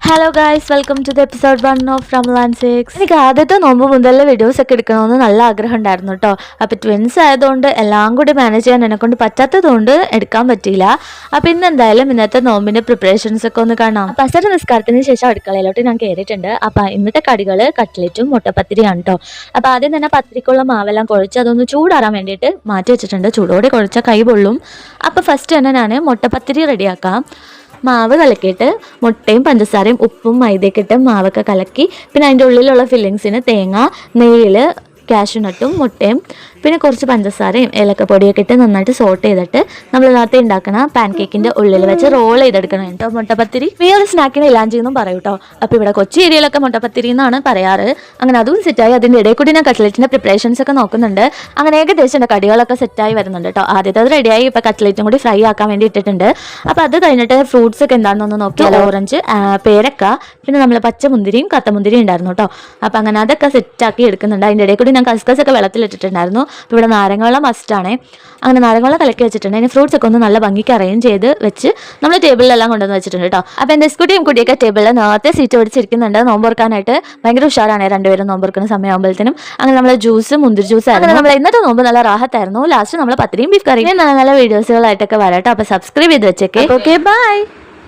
Hello guys, welcome to the episode 1 of റംലാൻ 6. എനിക്ക് ആദ്യത്തെ നോമ്പ് മുതലുള്ള വീഡിയോസ് ഒക്കെ എടുക്കണമെന്ന് നല്ല ആഗ്രഹം ഉണ്ടായിരുന്നു കേട്ടോ. അപ്പോൾ ട്വിൻസ് ആയതുകൊണ്ട് എല്ലാം കൂടി മാനേജ് ചെയ്യാൻ എന്നെക്കൊണ്ട് പറ്റാത്തതുകൊണ്ട് എടുക്കാൻ പറ്റിയില്ല. അപ്പോൾ ഇന്നെന്തായാലും ഇന്നത്തെ നോമ്പിൻ്റെ പ്രിപ്പറേഷൻസ് ഒക്കെ ഒന്ന് കാണാം. അപ്പോൾ അസർ നിസ്കാരത്തിന് ശേഷം അടുക്കളയിലോട്ട് ഞാൻ കയറിയിട്ടുണ്ട്. അപ്പോൾ ഇന്നത്തെ കടികൾ കട്ട്ലറ്റും മുട്ടപ്പത്തിരിയാണ് കേട്ടോ. അപ്പോൾ ആദ്യം തന്നെ പത്തിരിക്കുള്ള മാവെല്ലാം കുഴച്ച് അതൊന്ന് ചൂടാറാൻ വേണ്ടിയിട്ട് മാറ്റി വെച്ചിട്ടുണ്ട്. ചൂടോടെ കുഴച്ച കൈ പൊള്ളും. അപ്പോൾ ഫസ്റ്റ് തന്നെ ഞാൻ മുട്ടപ്പത്തിരി റെഡിയാക്കാം. മാവ് കലക്കിയിട്ട് മുട്ടയും പഞ്ചസാരയും ഉപ്പും മൈദയൊക്കെ ഇട്ട് മാവൊക്കെ കലക്കി പിന്നെ അതിൻ്റെ ഉള്ളിലുള്ള ഫില്ലിങ്സിന് തേങ്ങ, നെയ്യിൽ കാഷ്യൂനട്ടും മുട്ടയും പിന്നെ കുറച്ച് പഞ്ചസാരയും ഏലക്കപ്പൊടിയൊക്കെ ഇട്ട് നന്നായിട്ട് സോട്ട് ചെയ്തിട്ട് നമ്മൾ നേരത്തെ ഉണ്ടാക്കണ പാൻ കേക്കിൻ്റെ ഉള്ളിൽ വെച്ച് റോൾ ചെയ്തെടുക്കണം കേട്ടോ മുട്ടപ്പത്തിരി. ഈ ഒരു സ്നാക്കിന് ഇലാഞ്ചി എന്നും പറയും കേട്ടോ. അപ്പോൾ ഇവിടെ കൊച്ചി ഏരിയയിലൊക്കെ മുട്ടപ്പത്തിരി എന്നാണ് പറയാറ്. അങ്ങനെ അതും സെറ്റായി. അതിൻ്റെ ഇടയിൽ കൂടി ഞാൻ കട്ട്ലറ്റിൻ്റെ പ്രിപ്പറേഷൻസ് ഒക്കെ നോക്കുന്നുണ്ട്. അങ്ങനെ ഏകദേശം എൻ്റെ കടികളൊക്കെ സെറ്റായി വരുന്നുണ്ട് കേട്ടോ. ആദ്യത്തെ അത് റെഡിയായി. ഇപ്പോൾ കട്ട്ലറ്റും കൂടി ഫ്രൈ ആക്കാൻ വേണ്ടി ഇട്ടിട്ടുണ്ട്. അപ്പോൾ അത് കഴിഞ്ഞിട്ട് ഫ്രൂട്ട്സ് ഒക്കെ എന്താണെന്നൊന്ന് നോക്കിയാൽ ഓറഞ്ച്, പേരക്ക, പിന്നെ നമ്മൾ പച്ചമുന്തിരിയും കത്തമുന്തിരിയും ഉണ്ടായിരുന്നു കേട്ടോ. അപ്പോൾ അങ്ങനെ അതൊക്കെ സെറ്റാക്കി എടുക്കുന്നുണ്ട്. അതിൻ്റെ ഇടയിൽ കൂടി ഞാൻ കസ്കസൊക്കെ വെള്ളത്തിലിട്ടിട്ടുണ്ടായിരുന്നു. അപ്പോൾ ഇവിടെ നാരങ്ങവെള്ളം മസ്റ്റാണ്. അങ്ങനെ നാരങ്ങവെള്ളം കലക്കി വെച്ചിട്ടുണ്ട്. അതിന് ഫ്രൂട്ട്സ് ഒക്കെ ഒന്ന് നല്ല ഭംഗിക്ക് അറേഞ്ച് ചെയ്ത് വെച്ച് നമ്മൾ ടേബിളിലെല്ലാം കൊണ്ടുവന്ന് വെച്ചിട്ടുണ്ട് കേട്ടോ. അപ്പോൾ എൻ്റെ സ്കൂട്ടിയും കുട്ടിയൊക്കെ ടേബിളിൽ നേരത്തെ സീറ്റ് പിടിച്ചിരിക്കുന്നുണ്ട്. നോമ്പുറക്കാനായിട്ട് ഭയങ്കര ഉഷാറാണ് രണ്ടുപേരും നോമ്പുറക്കുന്ന സമയമാകുമ്പോഴത്തേനും. അങ്ങനെ നമ്മൾ ജ്യൂസ്, മുന്തിരി ജ്യൂസ് ആയിരുന്നു. നമ്മൾ ഇന്നത്തെ നോമ്പ് നല്ല റാഹത്തായിരുന്നു. ലാസ്റ്റ് നമ്മൾ പത്തിരിയും ബീഫ് കറിയും നല്ല നല്ല വീഡിയോസുകളായിട്ടൊക്കെ വരാം കേട്ടോ. അപ്പോൾ സബ്സ്ക്രൈബ് ചെയ്ത് വെച്ചേക്കെ. Okay, by.